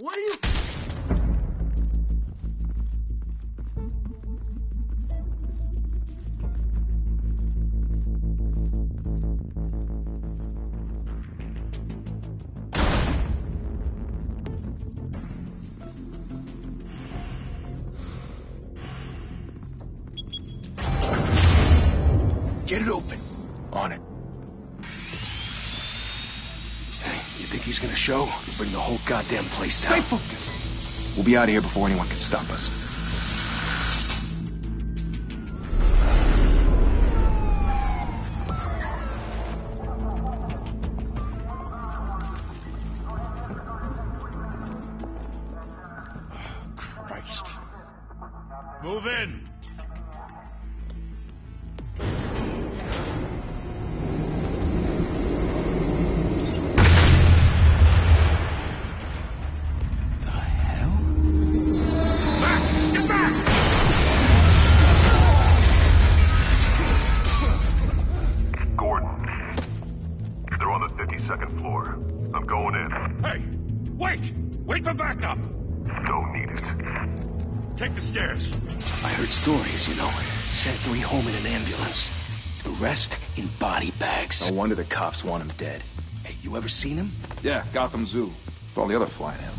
What are you... Get it open. On it. You think he's gonna show? He'll bring the whole goddamn place down. Stay focused. We'll be out of here before anyone can stop us. Oh, Christ. Move in. Wait for backup! Don't need it. Take the stairs. I heard stories, you know. Sent 3 home in an ambulance. The rest in body bags. No wonder the cops want him dead. Hey, you ever seen him? Yeah, Gotham Zoo. With all the other flying animals.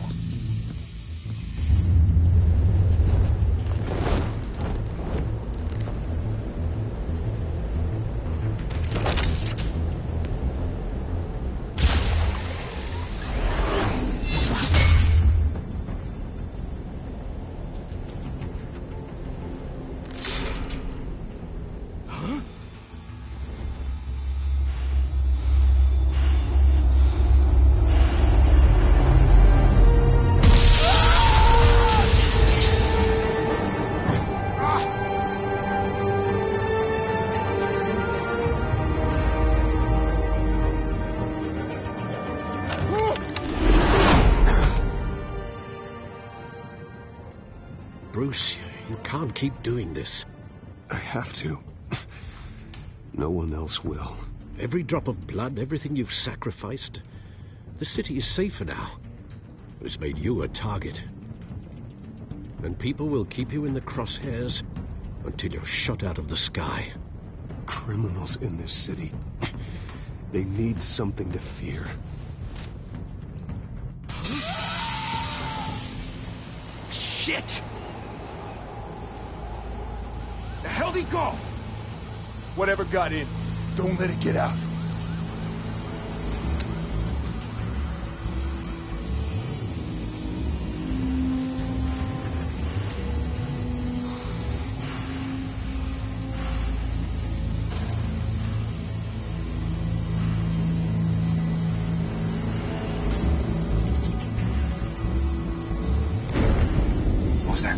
Bruce, you can't keep doing this. I have to. No one else will. Every drop of blood, everything you've sacrificed. The city is safer now. It's made you a target. And people will keep you in the crosshairs until you're shot out of the sky. Criminals in this city. They need something to fear. Shit! The hell'd he go? Whatever got in, don't let it get out. What was that?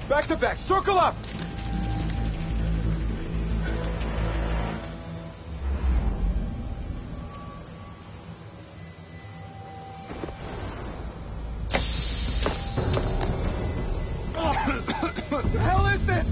Back to back, circle up! What the hell is this?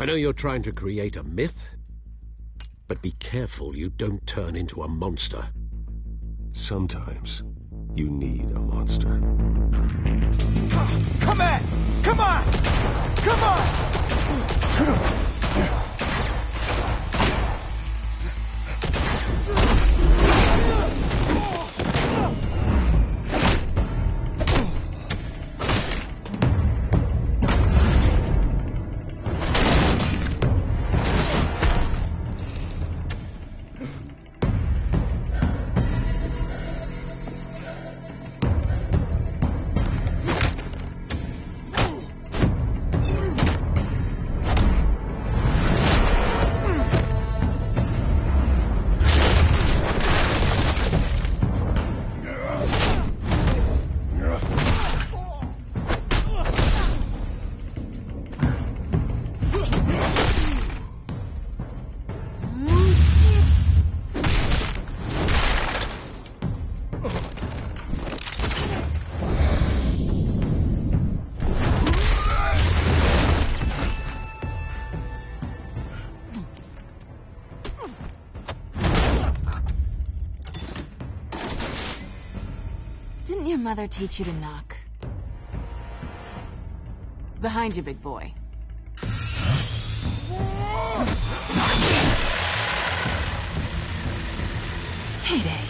I know you're trying to create a myth, but be careful you don't turn into a monster. Sometimes you need a monster. Come on! Come on! Come on! Didn't your mother teach you to knock? Behind you, big boy. Heyday.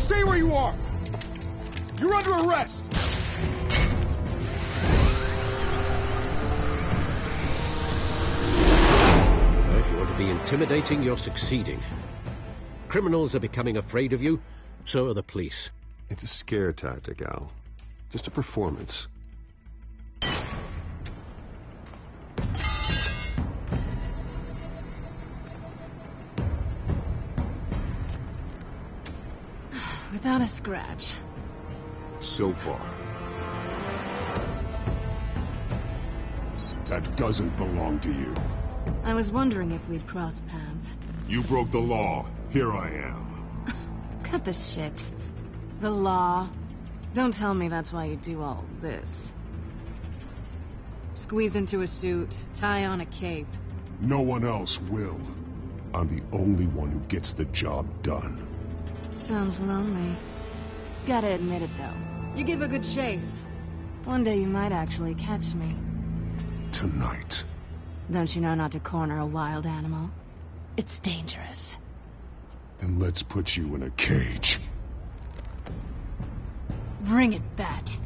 Stay where you are! You're under arrest! If you want to be intimidating, you're succeeding. Criminals are becoming afraid of you, so are the police. It's a scare tactic, Al. Just a performance. Without a scratch. So far. That doesn't belong to you. I was wondering if we'd cross paths. You broke the law. Here I am. Cut the shit. The law. Don't tell me that's why you do all this. Squeeze into a suit, tie on a cape. No one else will. I'm the only one who gets the job done. Sounds lonely. Gotta admit it, though. You give a good chase. One day you might actually catch me. Tonight. Don't you know not to corner a wild animal? It's dangerous. Then let's put you in a cage. Bring it, Bat.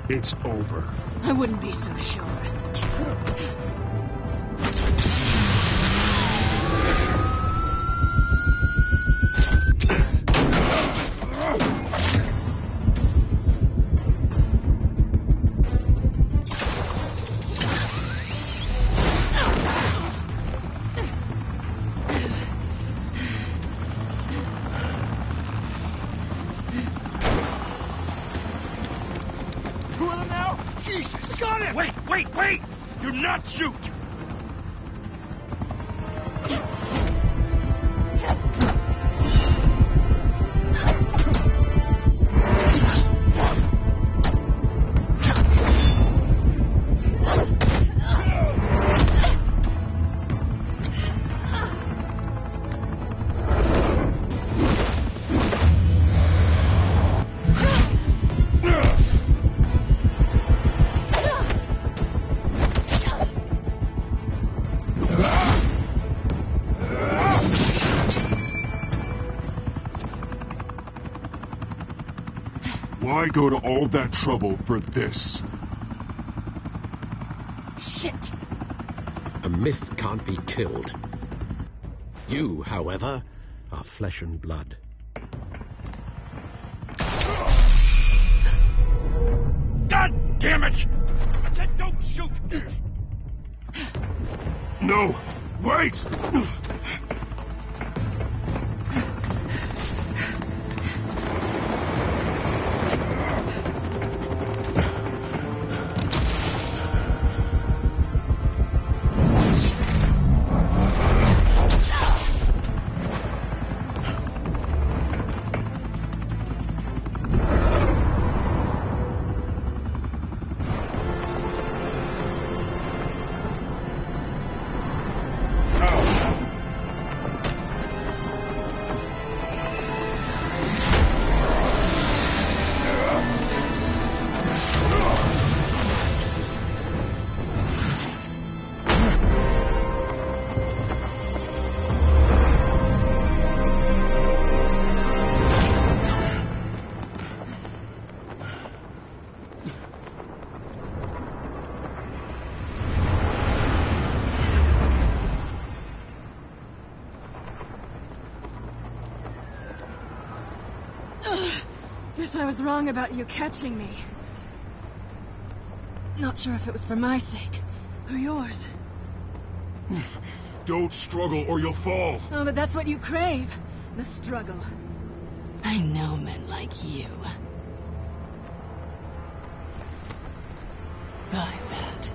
It's over. I wouldn't be so sure. Jesus! Got him! Wait! Do not shoot! Why go to all that trouble for this? Shit! A myth can't be killed. You, however, are flesh and blood. God damn it! I said don't shoot! No! Wait! Guess I was wrong about you catching me. Not sure if it was for my sake or yours. Don't struggle or you'll fall. Oh, but that's what you crave. The struggle. I know men like you. I bet.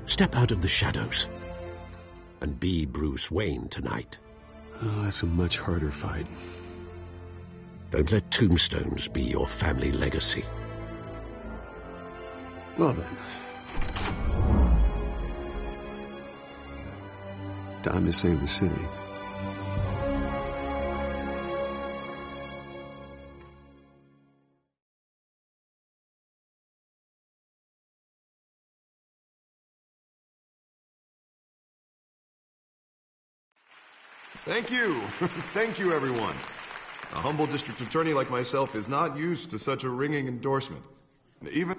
Step out of the shadows and be Bruce Wayne tonight. Oh, that's a much harder fight. Don't let tombstones be your family legacy. Well then. Time to save the city. Thank you. Thank you, everyone. A humble district attorney like myself is not used to such a ringing endorsement. Even...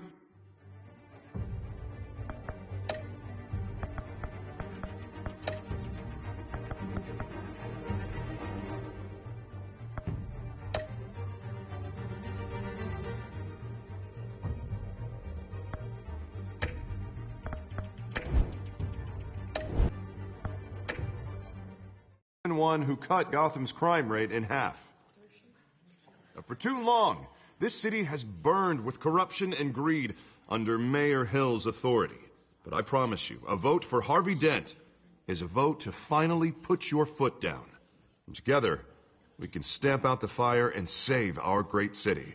one who cut Gotham's crime rate in half. For too long, this city has burned with corruption and greed under Mayor Hill's authority. But I promise you, a vote for Harvey Dent is a vote to finally put your foot down. And together, we can stamp out the fire and save our great city.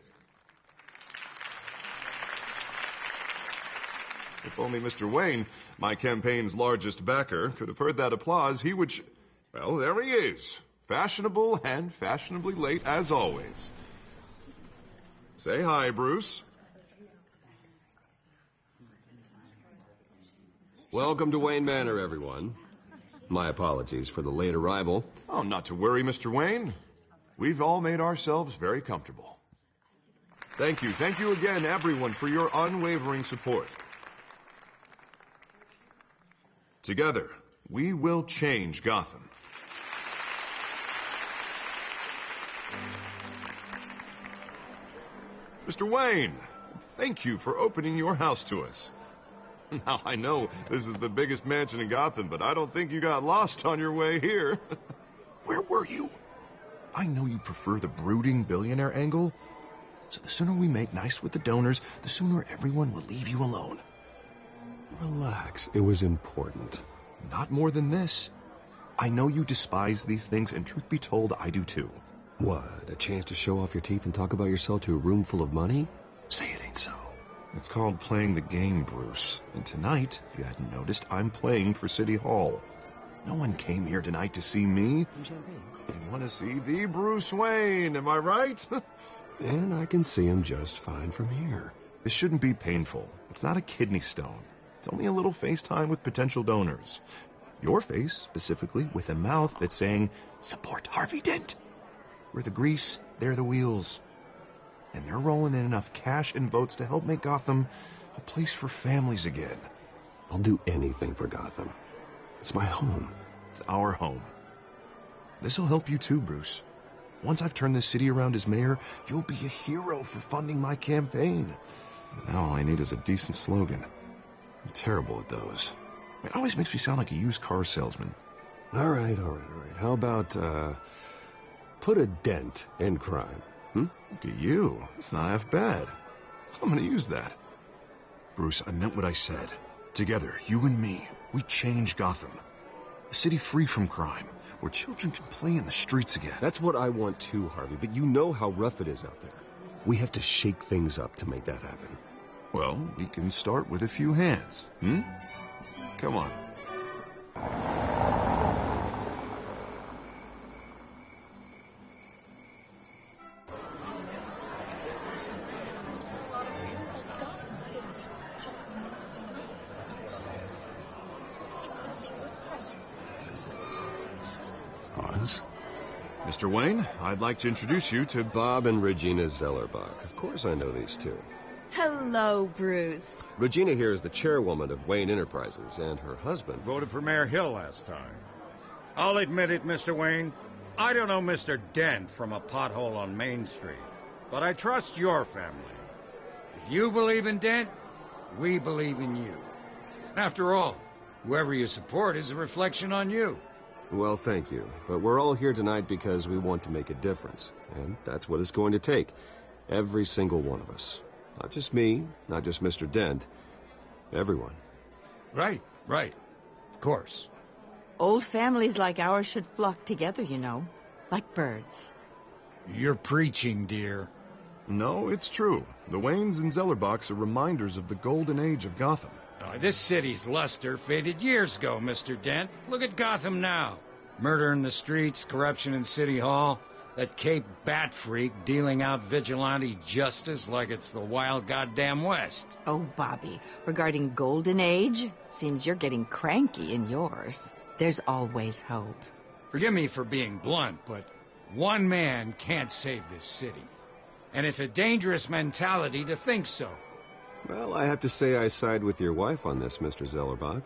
If only Mr. Wayne, my campaign's largest backer, could have heard that applause, he would... Well, there he is. Fashionable and fashionably late, as always. Say hi, Bruce. Welcome to Wayne Manor, everyone. My apologies for the late arrival. Oh, not to worry, Mr. Wayne. We've all made ourselves very comfortable. Thank you. Thank you again, everyone, for your unwavering support. Together, we will change Gotham. Mr. Wayne, thank you for opening your house to us. Now, I know this is the biggest mansion in Gotham, but I don't think you got lost on your way here. Where were you? I know you prefer the brooding billionaire angle, so the sooner we make nice with the donors, the sooner everyone will leave you alone. Relax, it was important. Not more than this. I know you despise these things, and truth be told, I do too. What, a chance to show off your teeth and talk about yourself to a room full of money? Say it ain't so. It's called playing the game, Bruce. And tonight, if you hadn't noticed, I'm playing for City Hall. No one came here tonight to see me. They want to see the Bruce Wayne, am I right? And I can see him just fine from here. This shouldn't be painful. It's not a kidney stone. It's only a little FaceTime with potential donors. Your face, specifically, with a mouth that's saying, support Harvey Dent. We're the grease, they're the wheels. And they're rolling in enough cash and votes to help make Gotham a place for families again. I'll do anything for Gotham. It's my home. It's our home. This'll help you too, Bruce. Once I've turned this city around as mayor, you'll be a hero for funding my campaign. Now all I need is a decent slogan. I'm terrible at those. It always makes me sound like a used car salesman. All right. How about, put a dent in crime? Look at you. It's not half bad. I'm gonna use that. Bruce, I meant what I said. Together, you and me, we change Gotham. A city free from crime, where children can play in the streets again. That's what I want too, Harvey, but you know how rough it is out there. We have to shake things up to make that happen. Well, we can start with a few hands, Come on. Mr. Wayne, I'd like to introduce you to Bob and Regina Zellerbach. Of course I know these two. Hello, Bruce. Regina here is the chairwoman of Wayne Enterprises, and her husband... Voted for Mayor Hill last time. I'll admit it, Mr. Wayne. I don't know Mr. Dent from a pothole on Main Street, but I trust your family. If you believe in Dent, we believe in you. After all, whoever you support is a reflection on you. Well, thank you. But we're all here tonight because we want to make a difference. And that's what it's going to take. Every single one of us. Not just me, not just Mr. Dent. Everyone. Right. Of course. Old families like ours should flock together, you know. Like birds. You're preaching, dear. No, it's true. The Waynes and Zellerbachs are reminders of the golden age of Gotham. This city's luster faded years ago, Mr. Dent. Look at Gotham now. Murder in the streets, corruption in City Hall, that Cape Bat freak dealing out vigilante justice like it's the wild goddamn West. Oh, Bobby, regarding Golden Age, seems you're getting cranky in yours. There's always hope. Forgive me for being blunt, but one man can't save this city. And it's a dangerous mentality to think so. Well, I have to say I side with your wife on this, Mr. Zellerbach.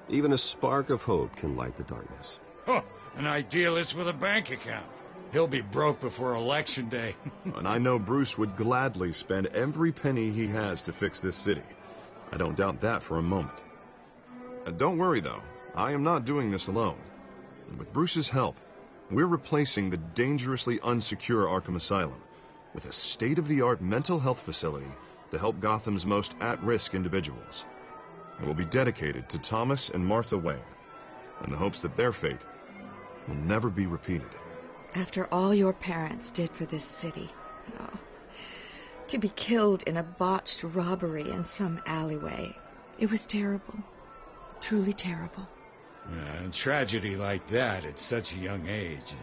Even a spark of hope can light the darkness. Huh, an idealist with a bank account. He'll be broke before Election Day. And I know Bruce would gladly spend every penny he has to fix this city. I don't doubt that for a moment. Don't worry, though. I am not doing this alone. And with Bruce's help, we're replacing the dangerously unsecure Arkham Asylum with a state-of-the-art mental health facility to help Gotham's most at-risk individuals. It will be dedicated to Thomas and Martha Wayne, in the hopes that their fate will never be repeated. After all your parents did for this city, to be killed in a botched robbery in some alleyway, it was terrible. Truly terrible. Yeah, a tragedy like that at such a young age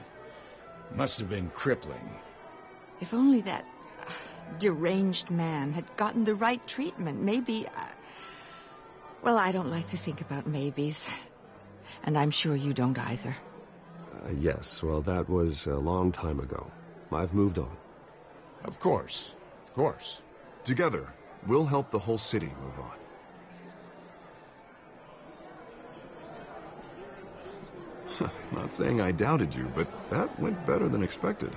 must have been crippling. If only that deranged man had gotten the right treatment, maybe... Well, I don't like to think about maybes. And I'm sure you don't either. Yes, well, that was a long time ago. I've moved on. Of course. Together, we'll help the whole city move on. Not saying I doubted you, but that went better than expected.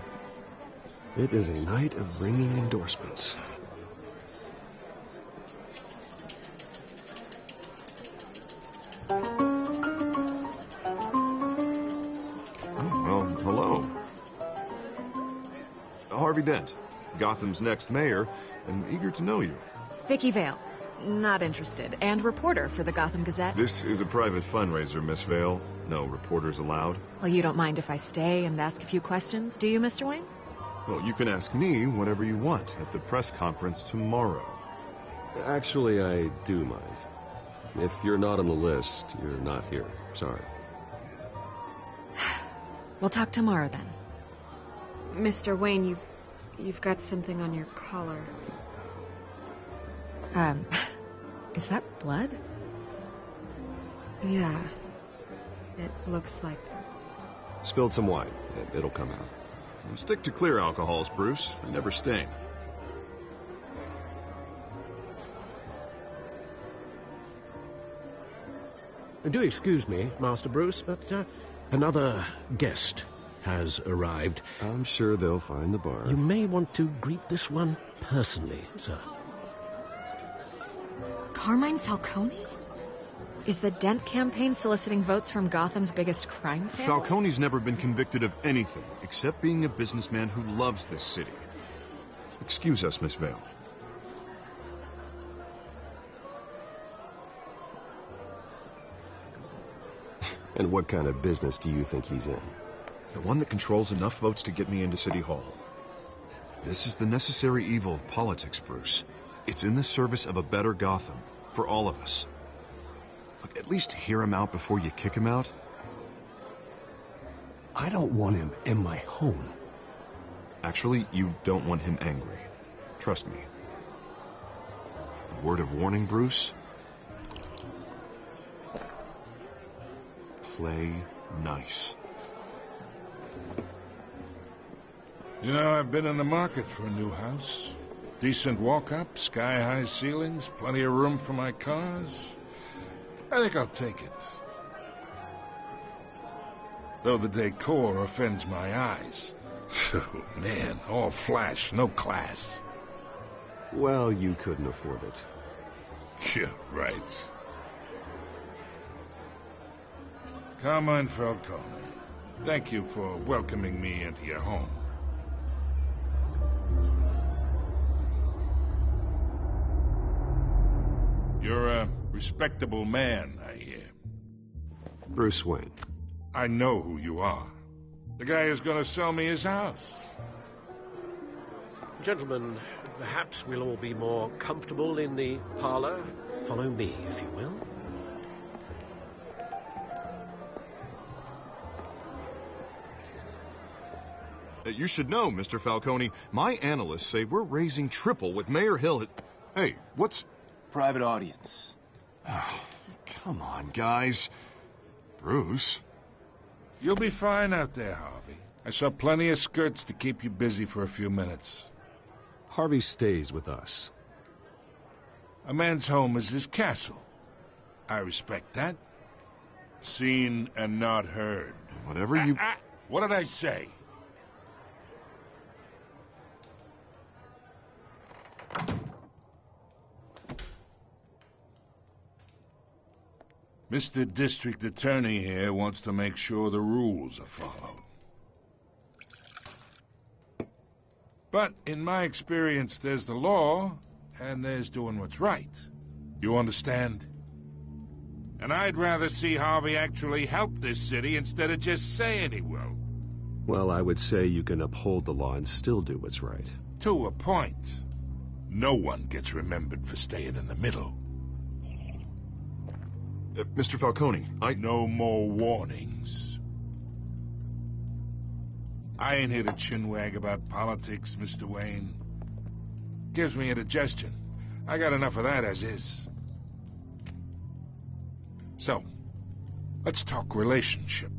It is a night of ringing endorsements. Harvey Dent, Gotham's next mayor, and eager to know you. Vicky Vale. Not interested. And reporter for the Gotham Gazette. This is a private fundraiser, Miss Vale. No reporters allowed. Well, you don't mind if I stay and ask a few questions, do you, Mr. Wayne? Well, you can ask me whatever you want at the press conference tomorrow. Actually, I do mind. If you're not on the list, you're not here. Sorry. We'll talk tomorrow, then. Mr. Wayne, you've got something on your collar. Is that blood? Yeah. It looks like... Spilled some wine. It'll come out. Stick to clear alcohols, Bruce. They never stain. Do excuse me, Master Bruce, but another guest has arrived. I'm sure they'll find the bar. You may want to greet this one personally, sir. Carmine Falcone? Is the Dent campaign soliciting votes from Gotham's biggest crime family? Falcone's never been convicted of anything except being a businessman who loves this city. Excuse us, Miss Vale. And what kind of business do you think he's in? The one that controls enough votes to get me into City Hall. This is the necessary evil of politics, Bruce. It's in the service of a better Gotham, for all of us. Look, at least hear him out before you kick him out. I don't want him in my home. Actually, you don't want him angry. Trust me. A word of warning, Bruce. Play nice. You know, I've been in the market for a new house. Decent walk-up, sky-high ceilings, plenty of room for my cars. I think I'll take it. Though the decor offends my eyes. Oh, man, all flash, no class. Well, you couldn't afford it. Yeah, right. Carmine Falcone, thank you for welcoming me into your home. You're a respectable man, I hear. Bruce Wayne. I know who you are. The guy who's going to sell me his house. Gentlemen, perhaps we'll all be more comfortable in the parlor. Follow me, if you will. You should know, Mr. Falcone, my analysts say we're raising triple with Mayor Hill. Hey, what's... Private audience. Oh, come on, guys. Bruce? You'll be fine out there, Harvey. I saw plenty of skirts to keep you busy for a few minutes. Harvey stays with us. A man's home is his castle. I respect that. Seen and not heard. Whatever you... What did I say? Mr. District Attorney here wants to make sure the rules are followed. But in my experience, there's the law, and there's doing what's right. You understand? And I'd rather see Harvey actually help this city instead of just saying he will. Well, I would say you can uphold the law and still do what's right. To a point. No one gets remembered for staying in the middle. Mr. Falcone, No more warnings. I ain't here to chinwag about politics, Mr. Wayne. Gives me indigestion. I got enough of that as is. So, let's talk relationship.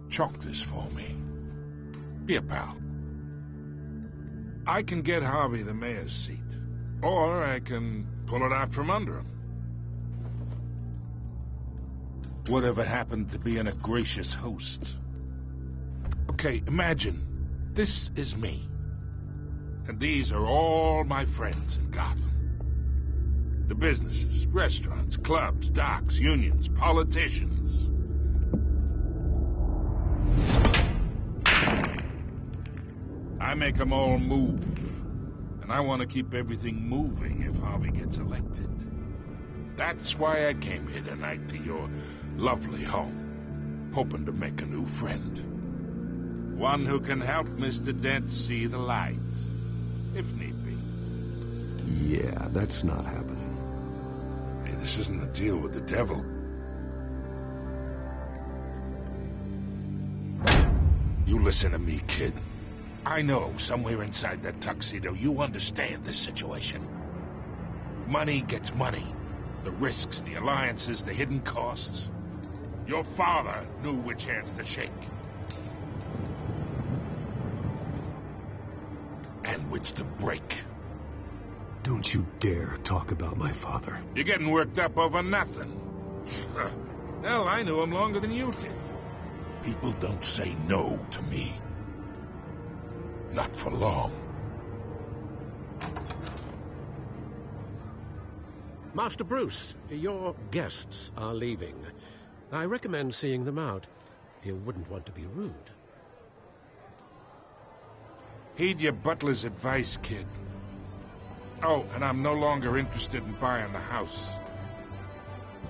Chalk this for me. Be a pal. I can get Harvey the mayor's seat. Or I can pull it out from under him. Whatever happened to being a gracious host? Okay, imagine this is me. And these are all my friends in Gotham. The businesses, restaurants, clubs, docks, unions, politicians. make them all move. And I want to keep everything moving if Harvey gets elected. That's why I came here tonight to your lovely home, hoping to make a new friend. One who can help Mr. Dent see the light, if need be. Yeah, that's not happening. Hey, this isn't a deal with the devil. You listen to me, kid. I know somewhere inside that tuxedo you understand this situation. Money gets money. The risks, the alliances, the hidden costs. Your father knew which hands to shake. And which to break. Don't you dare talk about my father. You're getting worked up over nothing. Hell, I knew him longer than you did. People don't say no to me. Not for long. Master Bruce, your guests are leaving. I recommend seeing them out. You wouldn't want to be rude. Heed your butler's advice, kid. Oh, and I'm no longer interested in buying the house.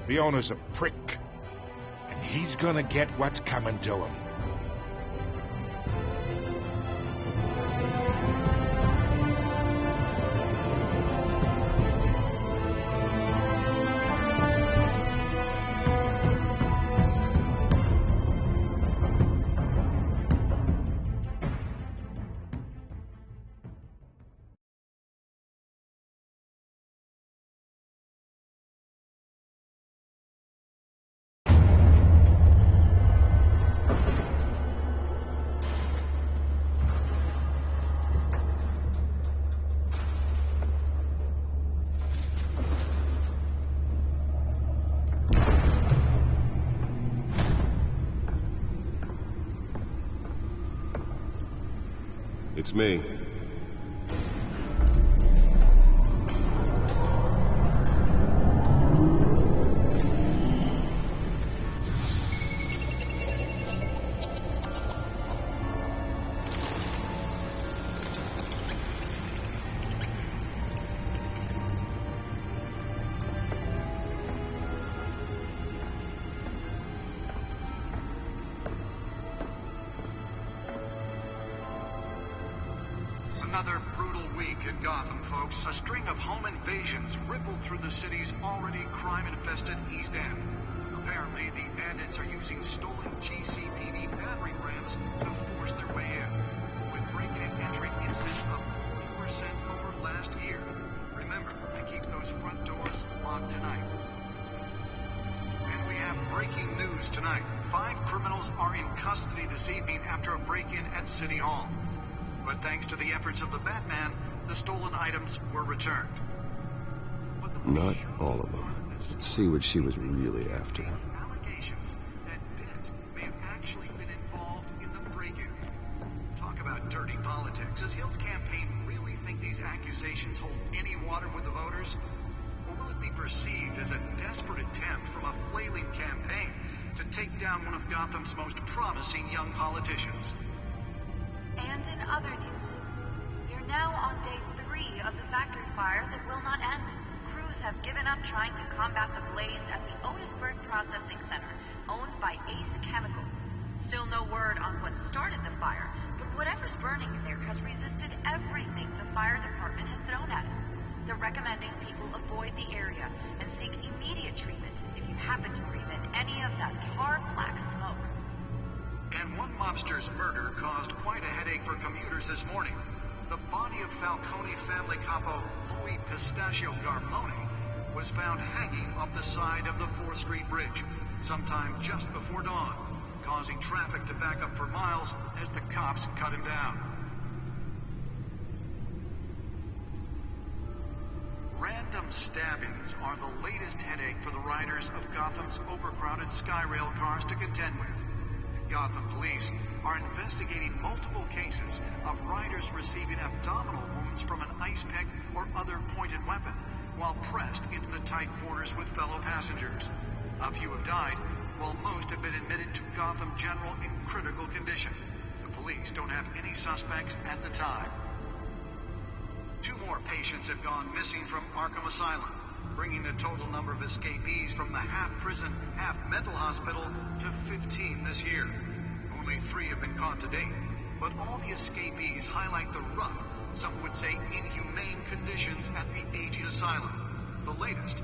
The owner's a prick. And he's gonna get what's coming to him. It's me. Another brutal week in Gotham, folks. A string of home invasions rippled through the city's already crime-infested East End. Apparently, the bandits are using stolen GCPD battering rams to force their way in, with break-in and entry incidents up 40% over last year. Remember to keep those front doors locked tonight. And we have breaking news tonight. 5 criminals are in custody this evening after a break-in at City Hall. But thanks to the efforts of the Batman, the stolen items were returned. Not all of them. Let's see what she was really after. Allegations that Dent may have actually been involved in the break-in. Talk about dirty politics. Does Hill's campaign really think these accusations hold any water with the voters? Or will it be perceived as a desperate attempt from a flailing campaign to take down one of Gotham's most promising young politicians? And in other news, we're now on day 3 of the factory fire that will not end. Crews have given up trying to combat the blaze at the Otisburg Processing Center, owned by Ace Chemical. Still no word on what started the fire, but whatever's burning in there has resisted everything the fire department has thrown at it. They're recommending people avoid the area and seek immediate treatment if you happen to breathe in any of that tar black smoke. And one mobster's murder caused quite a headache for commuters this morning. The body of Falcone family capo Louis Pistachio Garpone was found hanging off the side of the 4th Street Bridge sometime just before dawn, causing traffic to back up for miles as the cops cut him down. Random stabbings are the latest headache for the riders of Gotham's overcrowded Skyrail cars to contend with. Gotham police are investigating multiple cases of riders receiving abdominal wounds from an ice pick or other pointed weapon while pressed into the tight quarters with fellow passengers. A few have died, while most have been admitted to Gotham General in critical condition. The police don't have any suspects at the time. 2 more patients have gone missing from Arkham Asylum, bringing the total number of escapees from the half-prison, half-mental hospital to 15 this year. Only 3 have been caught to date, but all the escapees highlight the rough, some would say inhumane conditions at the aging asylum. The latest,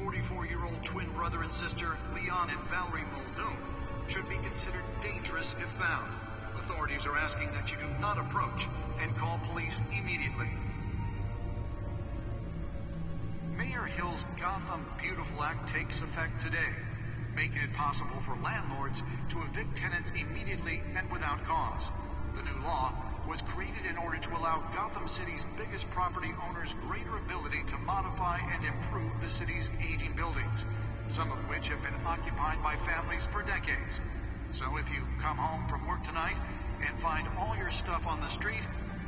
44-year-old twin brother and sister Leon and Valerie Muldoon, should be considered dangerous if found. Authorities are asking that you do not approach and call police immediately. Mayor Hill's Gotham Beautiful Act takes effect today, making it possible for landlords to evict tenants immediately and without cause. The new law was created in order to allow Gotham City's biggest property owners greater ability to modify and improve the city's aging buildings, some of which have been occupied by families for decades. So if you come home from work tonight and find all your stuff on the street,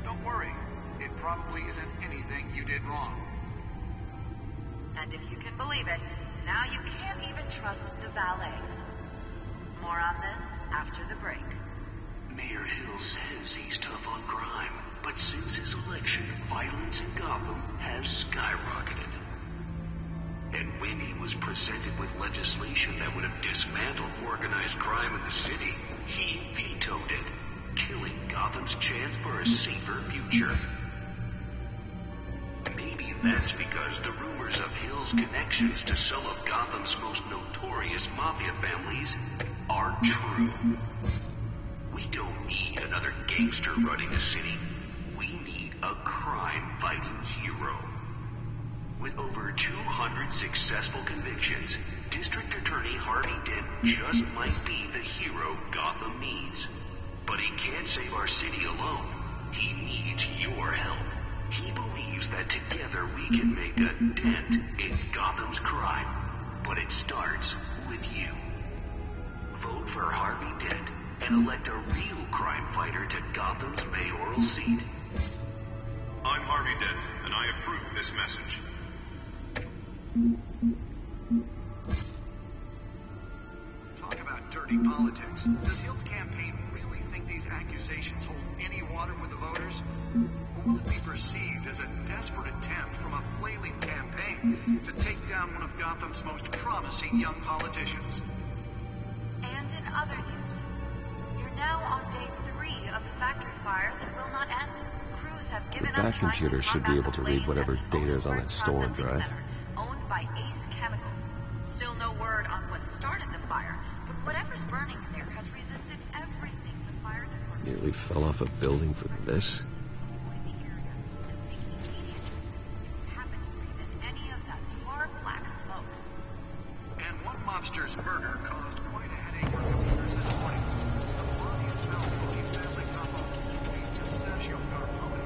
don't worry. It probably isn't anything you did wrong. And if you can believe it, now you can't even trust the valets. More on this after the break. Mayor Hill says he's tough on crime, but since his election, violence in Gotham has skyrocketed. And when he was presented with legislation that would have dismantled organized crime in the city, he vetoed it, killing Gotham's chance for a safer future. Maybe that's because the rumors of Hill's connections to some of Gotham's most notorious mafia families are true. We don't need another gangster running the city. We need a crime-fighting hero. With over 200 successful convictions, District Attorney Harvey Dent just might be the hero Gotham needs. But he can't save our city alone. He needs your help. He believes that together we can make a dent in Gotham's crime. But it starts with you. Vote for Harvey Dent and elect a real crime fighter to Gotham's mayoral seat. I'm Harvey Dent, and I approve this message. Talk about dirty politics. Does Hill's campaign really think these accusations hold any water with the voters? Or will it be perceived as a desperate attempt from a flailing campaign to take down one of Gotham's most promising young politicians? And in other news, you're now on day 3 of the factory fire that will not end. Crews have given up That trying computer to should be able to read whatever data is on that storm drive. Center, owned by Ace Chemical. Still no word on what started the fire, but whatever's burning in there has resisted everything the fire department Nearly fell off a building for this. And one mobster's murder caused quite a headache for computers this morning. The body of Maltoni family couple, the Pistachio Carponi,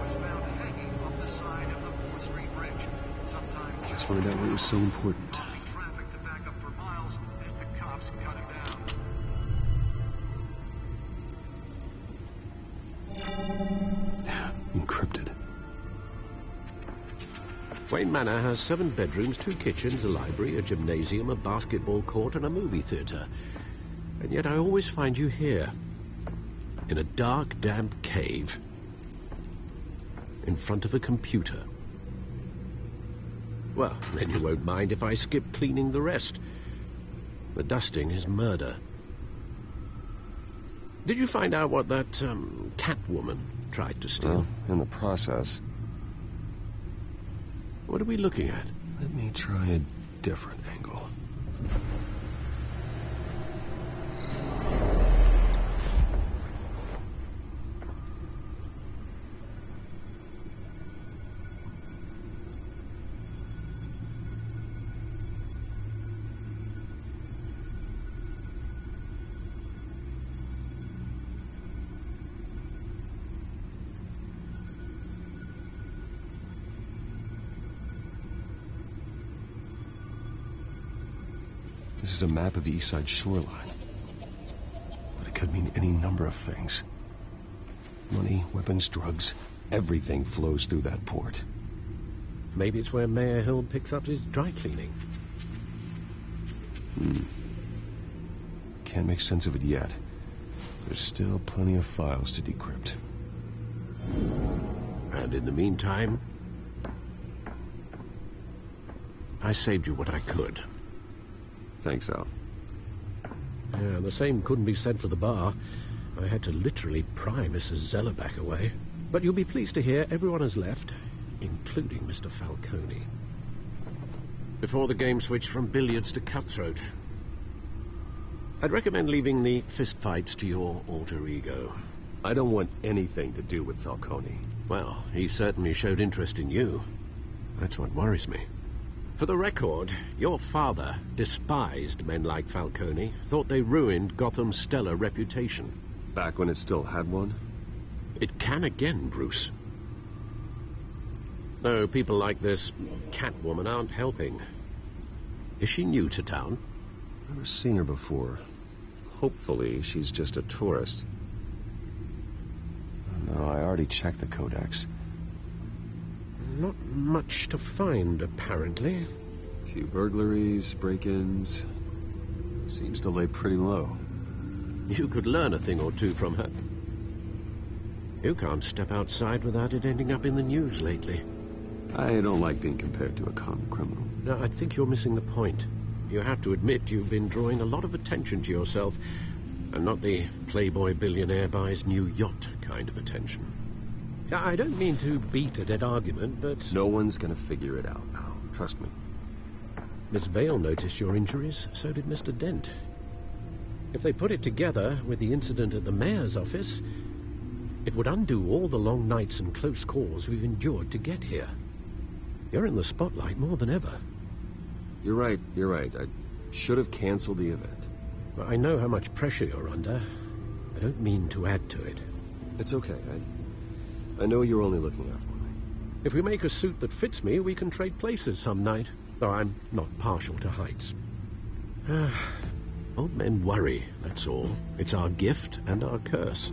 was found hanging off the side of the 4th Street Bridge. Sometime Let's find out what was so important. causing traffic to back up for miles as the cops cut him down. Encrypted. Wayne Manor has 7 bedrooms, 2 kitchens, a library, a gymnasium, a basketball court, and a movie theater. And yet I always find you here, in a dark, damp cave, in front of a computer. Well, then you won't mind if I skip cleaning the rest. The dusting is murder. Did you find out what that, Catwoman tried to steal? Well, in the process. What are we looking at? Let me try a different angle. This is a map of the East Side shoreline. But it could mean any number of things. Money, weapons, drugs, everything flows through that port. Maybe it's where Mayor Hill picks up his dry cleaning. Can't make sense of it yet. There's still plenty of files to decrypt. And in the meantime, I saved you what I could. Thanks, Al. Yeah, the same couldn't be said for the bar. I had to literally pry Mrs. Zellerback away. But you'll be pleased to hear everyone has left, including Mr. Falcone. Before the game switched from billiards to cutthroat. I'd recommend leaving the fistfights to your alter ego. I don't want anything to do with Falcone. Well, he certainly showed interest in you. That's what worries me. For the record, your father despised men like Falcone, thought they ruined Gotham's stellar reputation. Back when it still had one? It can again, Bruce. Though people like this Catwoman aren't helping. Is she new to town? Never seen her before. Hopefully, she's just a tourist. No, I already checked the codex. Not much to find, apparently. A few burglaries, break-ins. Seems to lay pretty low. You could learn a thing or two from her. You can't step outside without it ending up in the news lately. I don't like being compared to a common criminal. No, I think you're missing the point. You have to admit you've been drawing a lot of attention to yourself, and not the playboy billionaire buys new yacht kind of attention. I don't mean to beat a dead argument, but... No one's gonna figure it out now. Trust me. Miss Vale noticed your injuries, so did Mr. Dent. If they put it together with the incident at the mayor's office, it would undo all the long nights and close calls we've endured to get here. You're in the spotlight more than ever. You're right. I should have canceled the event. Well, I know how much pressure you're under. I don't mean to add to it. It's okay. I know you're only looking out for me. If we make a suit that fits me, we can trade places some night. Though I'm not partial to heights. Old men worry, that's all. It's our gift and our curse.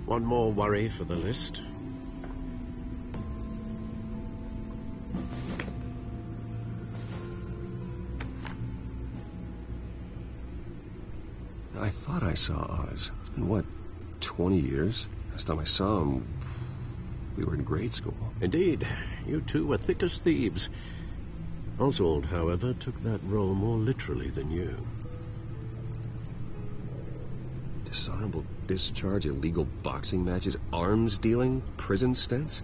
One more worry for the list. I thought I saw Oz. It's been, what, 20 years? Last time I saw him, we were in grade school. Indeed. You two were thick as thieves. Oswald, however, took that role more literally than you. Dishonorable discharge, illegal boxing matches, arms dealing, prison stints?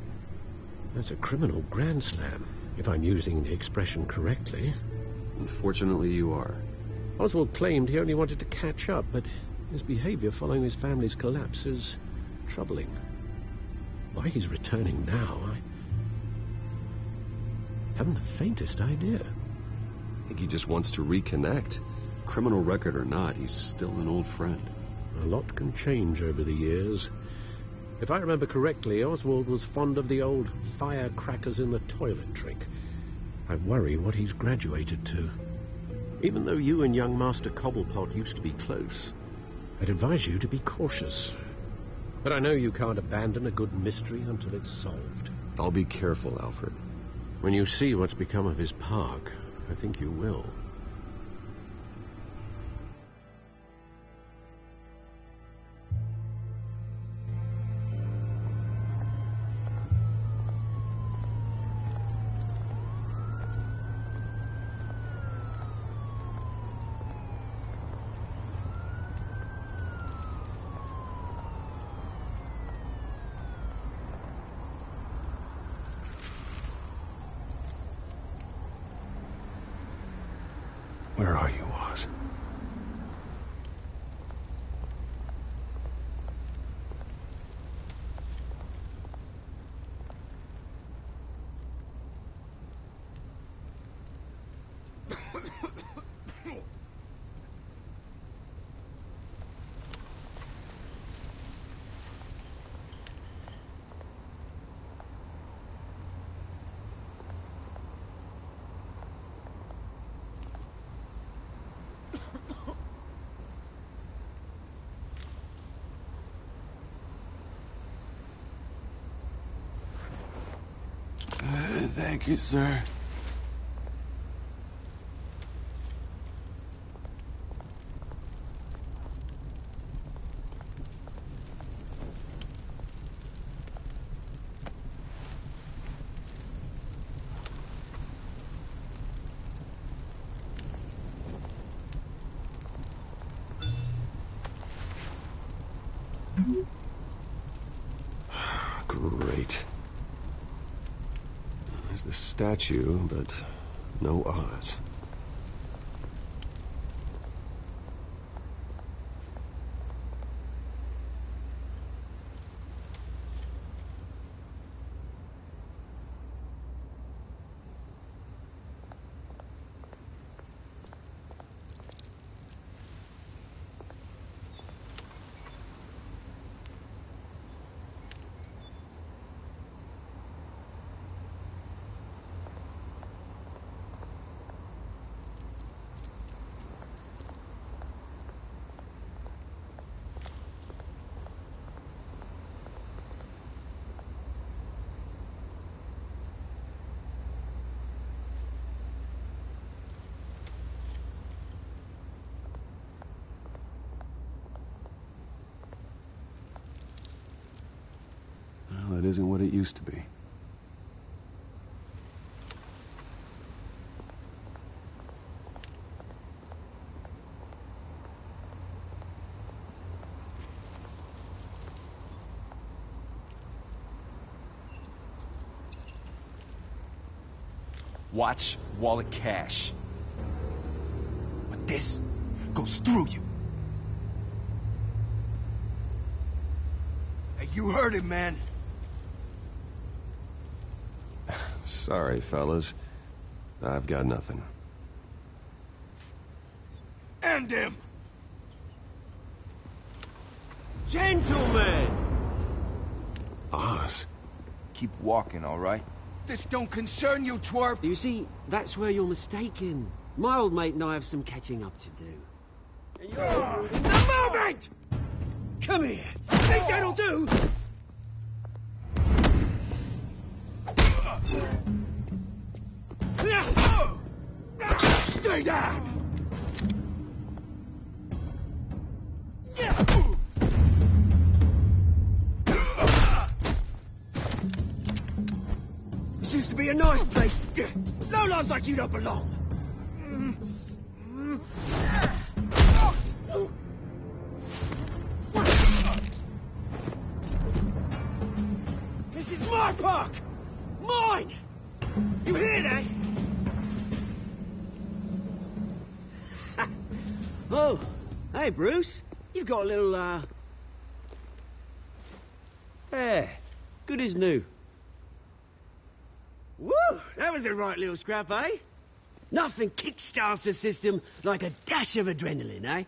That's a criminal grand slam, if I'm using the expression correctly. Unfortunately, you are. Oswald claimed he only wanted to catch up, but his behavior following his family's collapse is troubling. Why he's returning now, I haven't the faintest idea. I think he just wants to reconnect. Criminal record or not, he's still an old friend. A lot can change over the years. If I remember correctly, Oswald was fond of the old firecrackers in the toilet trick. I worry what he's graduated to. Even though you and young Master Cobblepot used to be close, I'd advise you to be cautious. But I know you can't abandon a good mystery until it's solved. I'll be careful, Alfred. When you see what's become of his park, I think you will. Where are you, Oz? Thank you, sir. Great. There's the statue, but no Oz. Well, it isn't what it used to be. Watch wallet cash. But this goes through you. Hey, you heard it, man. Sorry, fellas. I've got nothing. End him! Gentlemen! Oz. Keep walking, all right? This don't concern you, twerp! You see, that's where you're mistaken. My old mate and I have some catching up to do. And you're in the moment! Come here! Think that'll do? Stay down! This used to be a nice place. Lowlifes like you don't belong. This is my park! Mine! You hear that? Oh, hey, Bruce. You've got a little, Yeah, good as new. Woo! That was a right little scrap, eh? Nothing kickstarts the system like a dash of adrenaline, eh?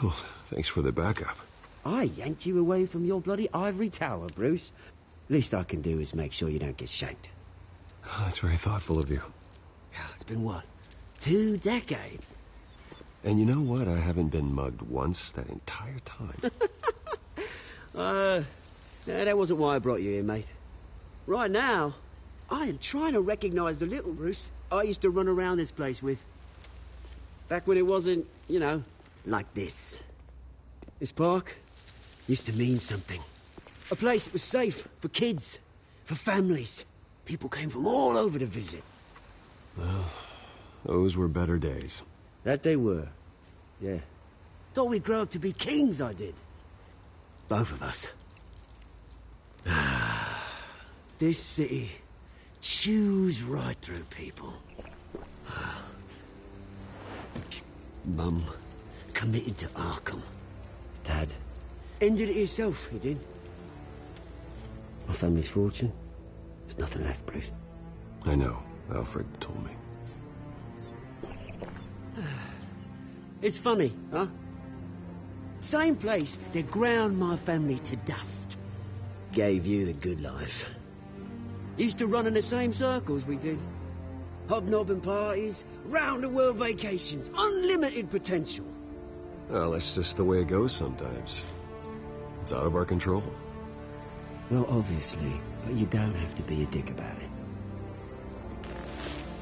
Well, thanks for the backup. I yanked you away from your bloody ivory tower, Bruce. Least I can do is make sure you don't get shanked. Oh, that's very thoughtful of you. Yeah, it's been what? 2 decades? And you know what? I haven't been mugged once that entire time. That wasn't why I brought you here, mate. Right now, I am trying to recognize the little Bruce I used to run around this place with. Back when it wasn't, you know, like this. This park used to mean something. A place that was safe for kids, for families. People came from all over to visit. Well, those were better days. That they were. Yeah. Thought we'd grow up to be kings, I did. Both of us. This city chews right through people. Mum committed to Arkham. Dad ended it himself, he did. My family's fortune. There's nothing left, Bruce. I know. Alfred told me. It's funny, huh? Same place that ground my family to dust. Gave you the good life. Used to run in the same circles we did. Hobnobbing parties, round-the-world vacations, unlimited potential. Well, that's just the way it goes sometimes. It's out of our control. Well, obviously, but you don't have to be a dick about it.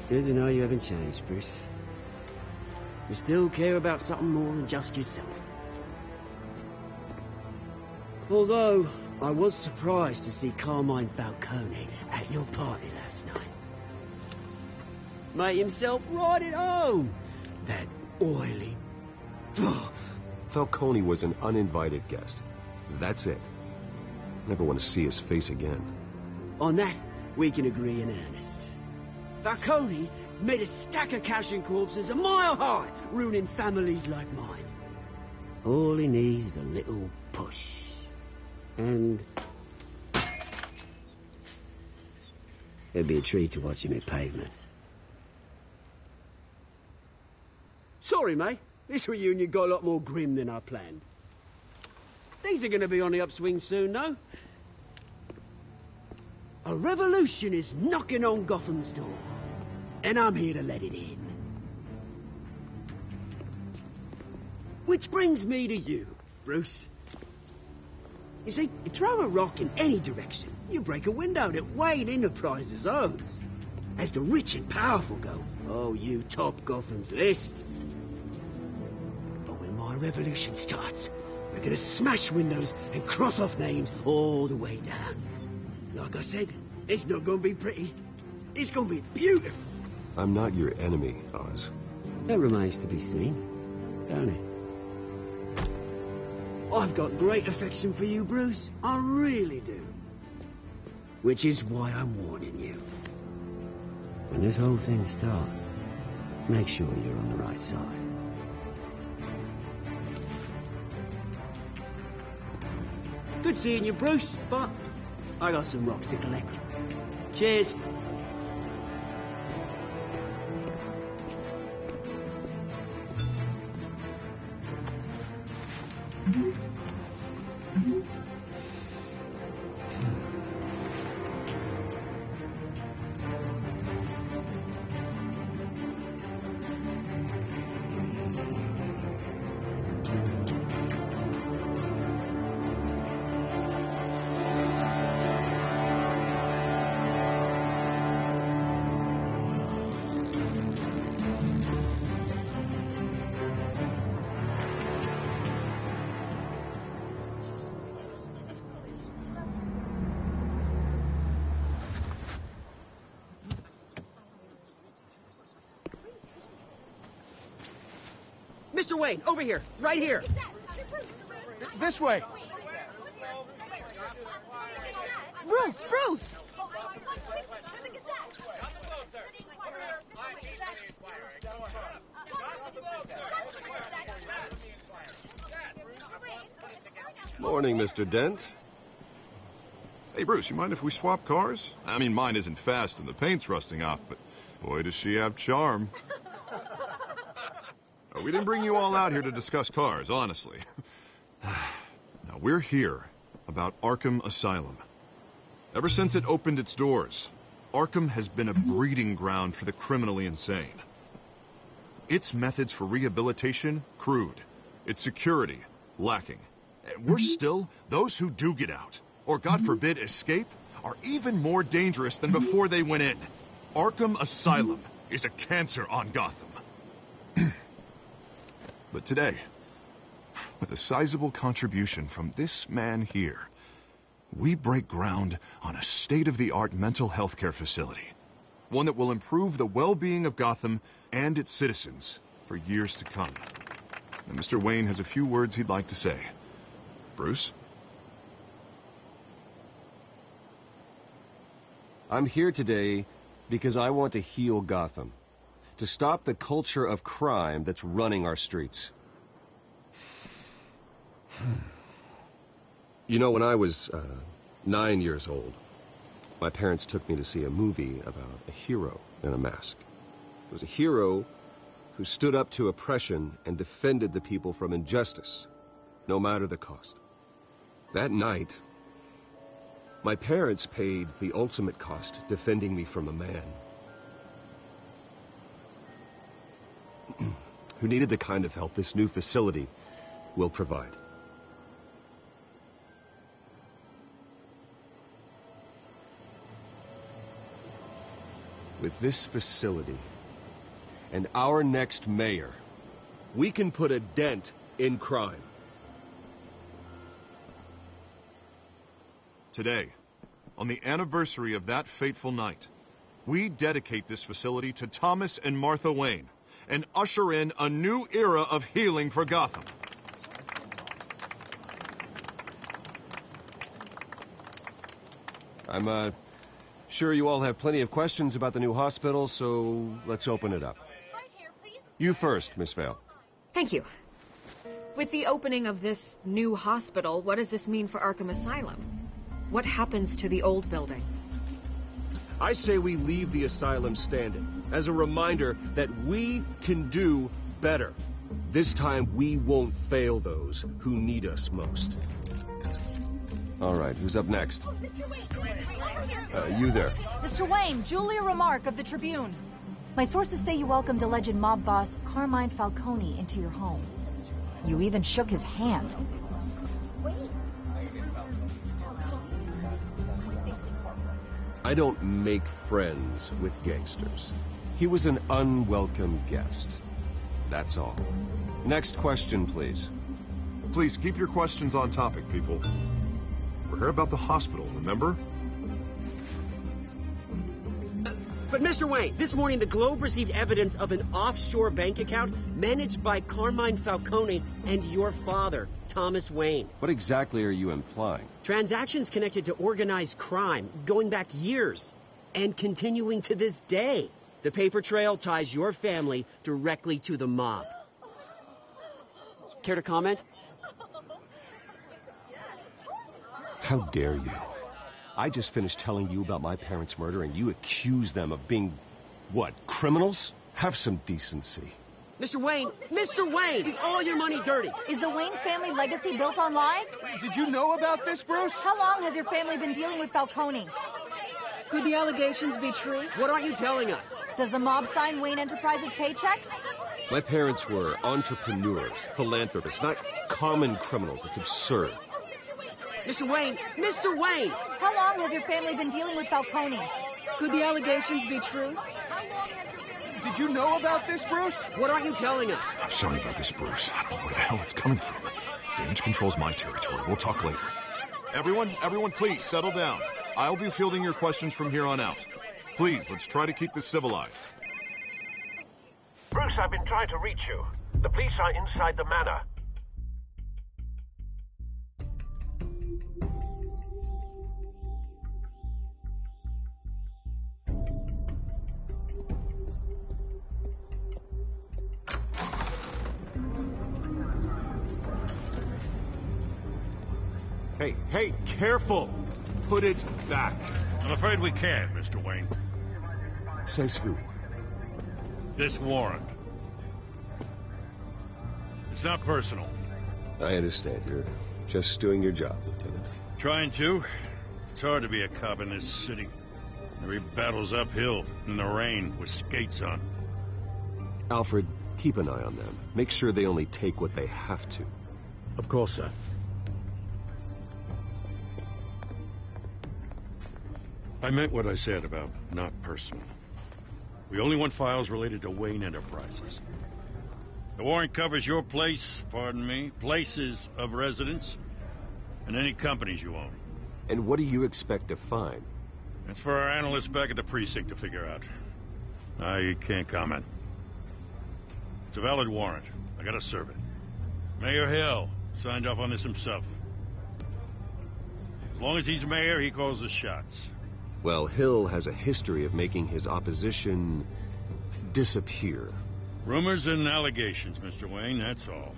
Good to know you haven't changed, Bruce. You still care about something more than just yourself. Although, I was surprised to see Carmine Falcone at your party last night. Made himself right at home. That oily... Falcone was an uninvited guest. That's it. Never want to see his face again. On that, we can agree in earnest. Falcone made a stack of cash and corpses a mile high, ruining families like mine. All he needs is a little push. And it'd be a treat to watch him hit pavement. Sorry, mate. This reunion got a lot more grim than I planned. Things are going to be on the upswing soon, though. A revolution is knocking on Gotham's door, and I'm here to let it in. Which brings me to you, Bruce. You see, you throw a rock in any direction, you break a window that Wayne Enterprises owns. As the rich and powerful go, oh, you top Gotham's list. But when my revolution starts, we're gonna smash windows and cross off names all the way down. Like I said, it's not gonna be pretty. It's gonna be beautiful. I'm not your enemy, Oz. That remains to be seen, don't it? I've got great affection for you, Bruce. I really do. Which is why I'm warning you. When this whole thing starts, make sure you're on the right side. Good seeing you, Bruce, but I got some rocks to collect. Cheers. Mr. Wayne, over here. Right here. This way. Bruce, Bruce! Morning, Mr. Dent. Hey, Bruce, you mind if we swap cars? I mean, mine isn't fast and the paint's rusting off, but boy, does she have charm. We didn't bring you all out here to discuss cars, honestly. Now, we're here about Arkham Asylum. Ever since it opened its doors, Arkham has been a breeding ground for the criminally insane. Its methods for rehabilitation, crude. Its security, lacking. And worse still, those who do get out, or God forbid escape, are even more dangerous than before they went in. Arkham Asylum is a cancer on Gotham. But today, with a sizable contribution from this man here, we break ground on a state-of-the-art mental health care facility. One that will improve the well-being of Gotham and its citizens for years to come. And Mr. Wayne has a few words he'd like to say. Bruce? I'm here today because I want to heal Gotham. To stop the culture of crime that's running our streets. You know, when I was 9 years old, my parents took me to see a movie about a hero in a mask. It was a hero who stood up to oppression and defended the people from injustice, no matter the cost. That night, my parents paid the ultimate cost defending me from a man who needed the kind of help this new facility will provide. With this facility and our next mayor, we can put a dent in crime. Today, on the anniversary of that fateful night, we dedicate this facility to Thomas and Martha Wayne, and usher in a new era of healing for Gotham. I'm sure you all have plenty of questions about the new hospital, so let's open it up. You first, Miss Vale. Thank you. With the opening of this new hospital, what does this mean for Arkham Asylum? What happens to the old building? I say we leave the asylum standing, as a reminder that we can do better. This time we won't fail those who need us most. All right, who's up next? You there. Mr. Wayne, Julia Remark of the Tribune. My sources say you welcomed alleged mob boss Carmine Falcone into your home. You even shook his hand. I don't make friends with gangsters. He was an unwelcome guest. That's all. Next question, please. Please, keep your questions on topic, people. We're here about the hospital, remember? But Mr. Wayne, this morning the Globe received evidence of an offshore bank account managed by Carmine Falcone and your father, Thomas Wayne. What exactly are you implying? Transactions connected to organized crime, going back years, and continuing to this day. The paper trail ties your family directly to the mob. Care to comment? How dare you? I just finished telling you about my parents' murder, and you accuse them of being, what, criminals? Have some decency. Mr. Wayne, is all your money dirty? Is the Wayne family legacy built on lies? Did you know about this, Bruce? How long has your family been dealing with Falcone? Could the allegations be true? What aren't you telling us? Does the mob sign Wayne Enterprises paychecks? My parents were entrepreneurs, philanthropists, not common criminals. It's absurd. Mr. Wayne! How long has your family been dealing with Falcone? Could the allegations be true? Did you know about this, Bruce? What aren't you telling us? I'm sorry about this, Bruce. I don't know where the hell it's coming from. Damage control's my territory. We'll talk later. Everyone, please, settle down. I'll be fielding your questions from here on out. Please, let's try to keep this civilized. Bruce, I've been trying to reach you. The police are inside the manor. Hey, careful! Put it back. I'm afraid we can't, Mr. Wayne. Says who? This warrant. It's not personal. I understand. You're just doing your job, Lieutenant. Trying to. It's hard to be a cop in this city. Every battle's uphill, in the rain, with skates on. Alfred, keep an eye on them. Make sure they only take what they have to. Of course, sir. I meant what I said about not personal. We only want files related to Wayne Enterprises. The warrant covers your place, pardon me, places of residence, and any companies you own. And what do you expect to find? That's for our analysts back at the precinct to figure out. I can't comment. It's a valid warrant. I gotta serve it. Mayor Hill signed off on this himself. As long as he's mayor, he calls the shots. Well, Hill has a history of making his opposition disappear. Rumors and allegations, Mr. Wayne, that's all.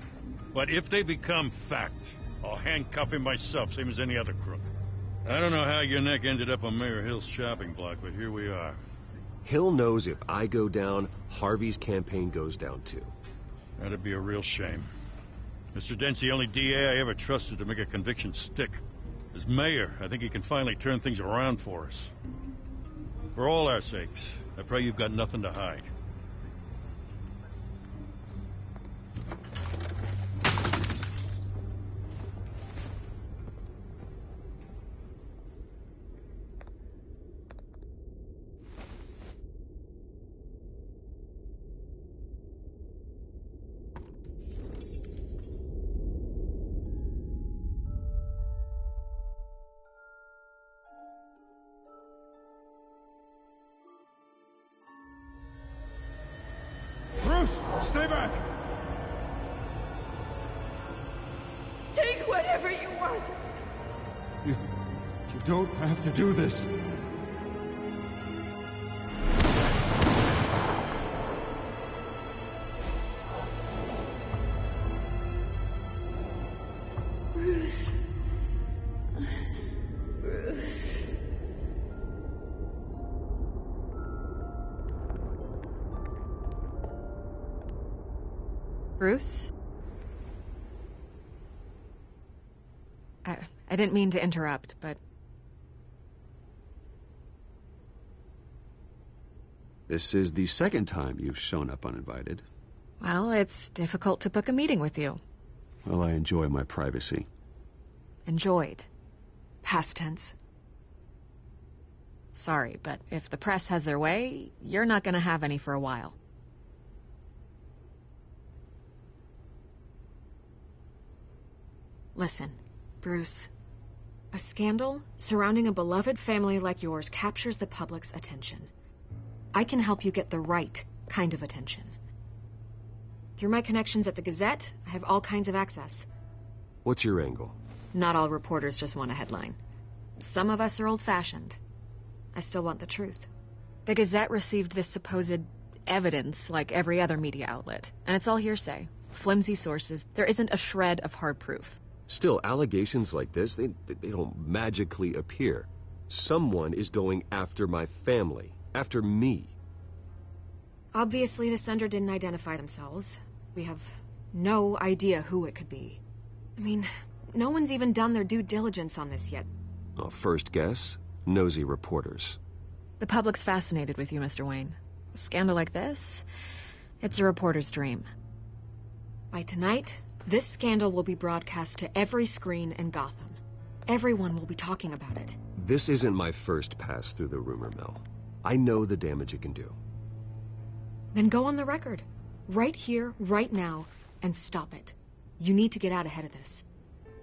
But if they become fact, I'll handcuff him myself, same as any other crook. I don't know how your neck ended up on Mayor Hill's shopping block, but here we are. Hill knows if I go down, Harvey's campaign goes down too. That'd be a real shame. Mr. Dent's the only DA I ever trusted to make a conviction stick. As mayor, I think he can finally turn things around for us. For all our sakes, I pray you've got nothing to hide. Stay back! Take whatever you want. You You don't have to do this. Bruce. Bruce. Bruce? I didn't mean to interrupt, but... This is the second time you've shown up uninvited. Well, it's difficult to book a meeting with you. Well, I enjoy my privacy. Enjoyed. Past tense. Sorry, but if the press has their way, you're not going to have any for a while. Listen, Bruce. A scandal surrounding a beloved family like yours captures the public's attention. I can help you get the right kind of attention. Through my connections at the Gazette, I have all kinds of access. What's your angle? Not all reporters just want a headline. Some of us are old-fashioned. I still want the truth. The Gazette received this supposed evidence like every other media outlet, and it's all hearsay. Flimsy sources. There isn't a shred of hard proof. Still, allegations like this, they don't magically appear. Someone is going after my family, after me. Obviously, the sender didn't identify themselves. We have no idea who it could be. I mean, no one's even done their due diligence on this yet. Well, first guess, nosy reporters. The public's fascinated with you, Mr. Wayne. A scandal like this, it's a reporter's dream. By tonight, this scandal will be broadcast to every screen in Gotham. Everyone will be talking about it. This isn't my first pass through the rumor mill. I know the damage it can do. Then go on the record. Right here, right now, and stop it. You need to get out ahead of this.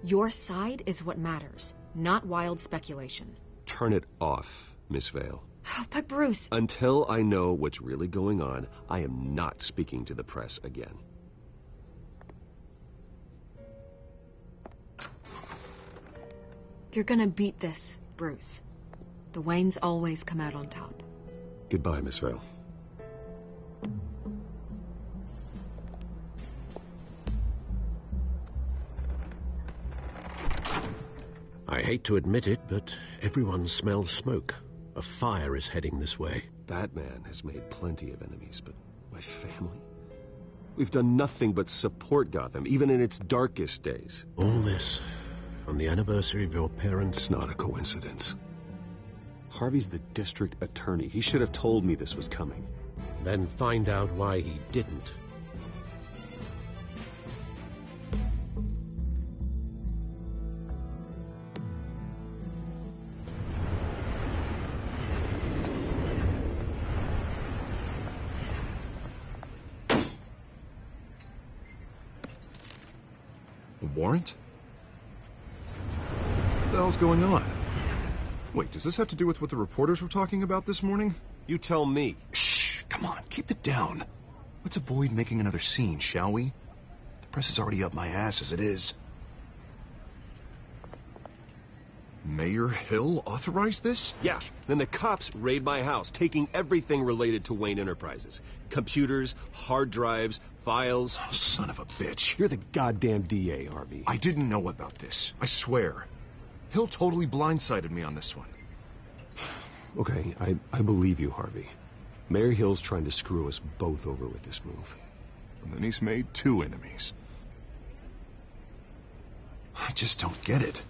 Your side is what matters, not wild speculation. Turn it off, Miss Vale. Oh, but Bruce... Until I know what's really going on, I am not speaking to the press again. You're gonna beat this, Bruce. The Waynes always come out on top. Goodbye, Miss Vale. I hate to admit it, but everyone smells smoke. A fire is heading this way. Batman has made plenty of enemies, but my family? We've done nothing but support Gotham, even in its darkest days. All this on the anniversary of your parents'... It's not a coincidence. Harvey's the district attorney. He should have told me this was coming. Then find out why he didn't. A warrant? What the hell's going on? Wait, does this have to do with what the reporters were talking about this morning? You tell me. Shh, come on, keep it down. Let's avoid making another scene, shall we? The press is already up my ass as it is. Mayor Hill authorized this? Yeah, then the cops raid my house, taking everything related to Wayne Enterprises. Computers, hard drives, files. Oh, son of a bitch. You're the goddamn DA, Harvey. I didn't know about this, I swear. Hill totally blindsided me on this one. Okay, I believe you, Harvey. Mayor Hill's trying to screw us both over with this move. And then he's made two enemies. I just don't get it.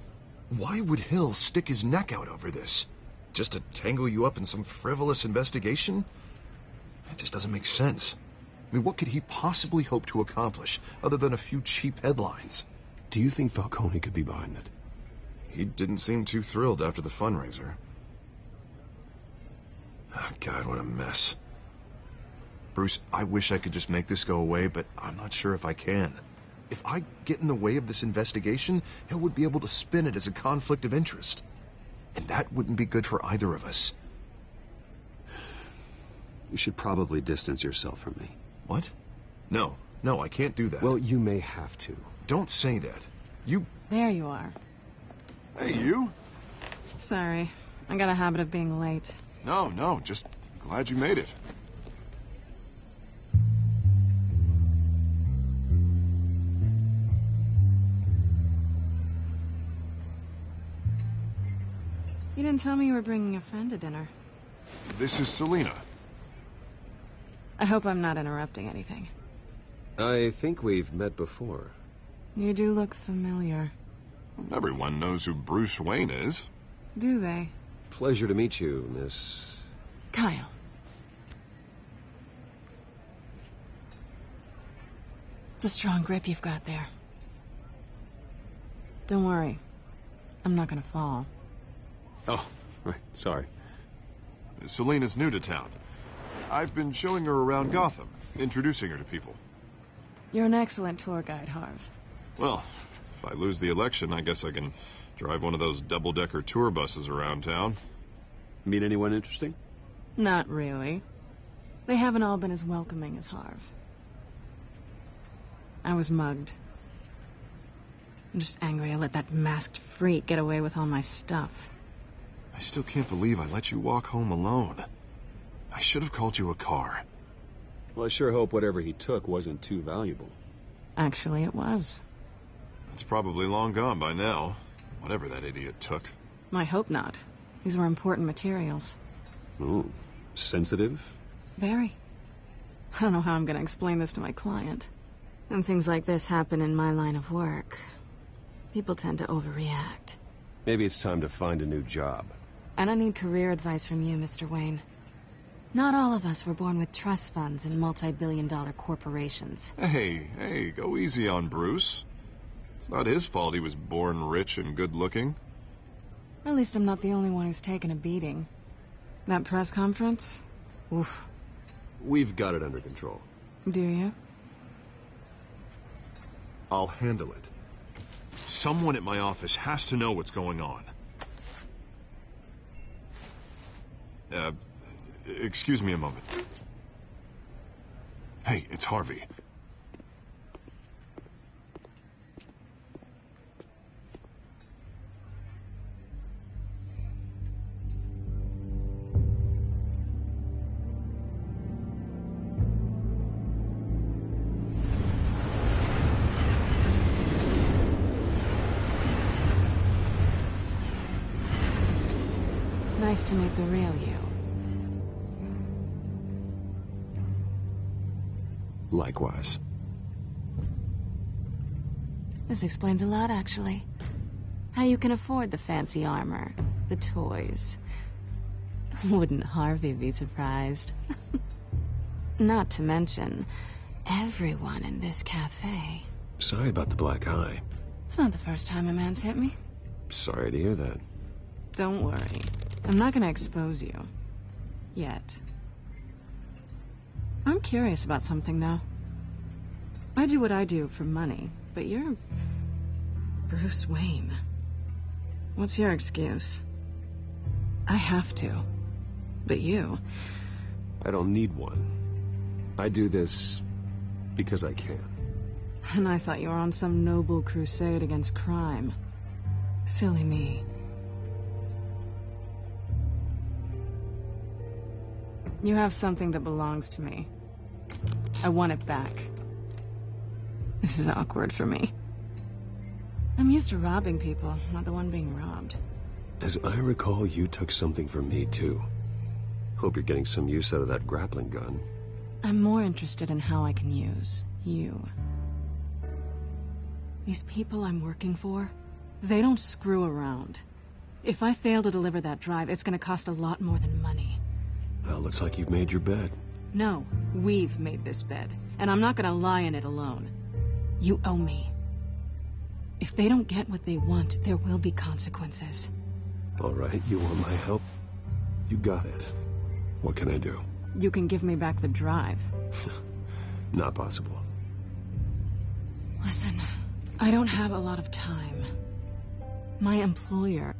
Why would Hill stick his neck out over this? Just to tangle you up in some frivolous investigation? It just doesn't make sense. I mean, what could he possibly hope to accomplish other than a few cheap headlines? Do you think Falcone could be behind it? He didn't seem too thrilled after the fundraiser. Oh, God, what a mess. Bruce, I wish I could just make this go away, but I'm not sure if I can. If I get in the way of this investigation, Hill would be able to spin it as a conflict of interest. And that wouldn't be good for either of us. You should probably distance yourself from me. What? No, I can't do that. Well, you may have to. Don't say that. You... There you are. Hey, you. Sorry. I got a habit of being late. No, just glad you made it. You didn't tell me you were bringing a friend to dinner. This is Selena. I hope I'm not interrupting anything. I think we've met before. You do look familiar. Everyone knows who Bruce Wayne is. Do they? Pleasure to meet you, Miss... Kyle. It's a strong grip you've got there. Don't worry. I'm not gonna fall. Oh, right. Sorry. Selena's new to town. I've been showing her around Gotham, introducing her to people. You're an excellent tour guide, Harv. Well, if I lose the election, I guess I can drive one of those double-decker tour buses around town. Meet anyone interesting? Not really. They haven't all been as welcoming as Harv. I was mugged. I'm just angry I let that masked freak get away with all my stuff. I still can't believe I let you walk home alone. I should have called you a car. Well, I sure hope whatever he took wasn't too valuable. Actually, it was. It's probably long gone by now, whatever that idiot took. I hope not. These were important materials. Ooh, sensitive? Very. I don't know how I'm going to explain this to my client. When things like this happen in my line of work, people tend to overreact. Maybe it's time to find a new job. I don't need career advice from you, Mr. Wayne. Not all of us were born with trust funds and multi-billion-dollar corporations. Hey, go easy on Bruce. It's not his fault he was born rich and good-looking. At least I'm not the only one who's taken a beating. That press conference? Oof. We've got it under control. Do you? I'll handle it. Someone at my office has to know what's going on. Excuse me a moment. Hey, it's Harvey. Nice to meet the real you. Likewise. This explains a lot, actually. How you can afford the fancy armor, the toys. Wouldn't Harvey be surprised? Not to mention, everyone in this cafe. Sorry about the black eye. It's not the first time a man's hit me. Sorry to hear that. Don't worry. I'm not gonna expose you. Yet. I'm curious about something, though. I do what I do for money, but you're... Bruce Wayne. What's your excuse? I have to. But you... I don't need one. I do this because I can. And I thought you were on some noble crusade against crime. Silly me. You have something that belongs to me. I want it back. This is awkward for me. I'm used to robbing people, not the one being robbed. As I recall, you took something from me, too. Hope you're getting some use out of that grappling gun. I'm more interested in how I can use you. These people I'm working for, they don't screw around. If I fail to deliver that drive, it's going to cost a lot more than money. Well, looks like you've made your bed. No, we've made this bed, and I'm not going to lie in it alone. You owe me. If they don't get what they want, there will be consequences. All right, you want my help? You got it. What can I do? You can give me back the drive. Not possible. Listen, I don't have a lot of time. My employer